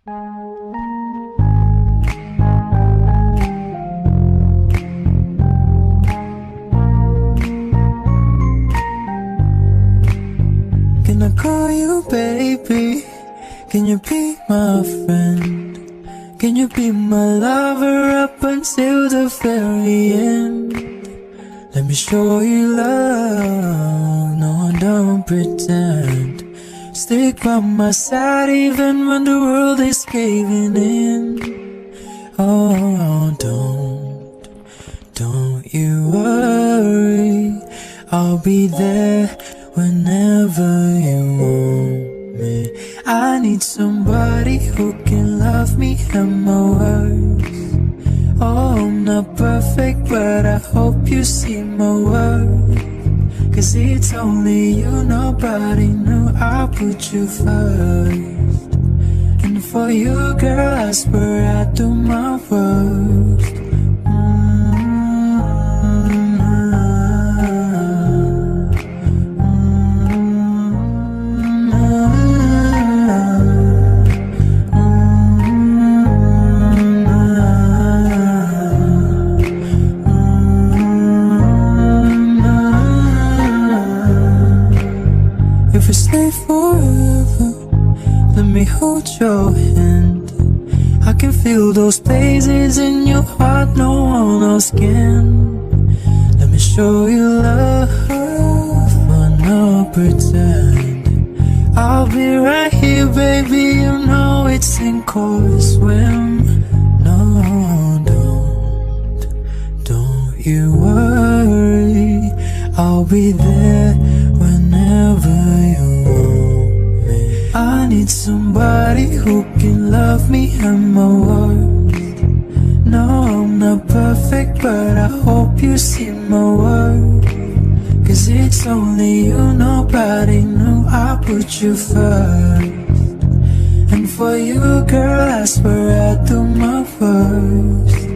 Can I call you baby? Can you be my friend? Can you be my lover up until the very end? Let me show you love, no don't pretend. Stick by my side even when the world is caving in. Oh, don't you worry, I'll be there whenever you want me. I need somebody who can love me and my words. Oh, I'm not perfect, but I hope you see my worth. Cause it's only you, nobody knew I put you first. And for you, girl, I swear I do my worst. If we stay forever, let me hold your hand. I can feel those places in your heart no one else can. Let me show you love, but no pretend. I'll be right here, baby, you know it's sink or swim. No, don't you worry, I'll be there whenever you want me. I need somebody who can love me and my worth. No, I'm not perfect, but I hope you see my worth. Cause it's only you, nobody knew I put you first. And for you, girl, I swear I do my worst.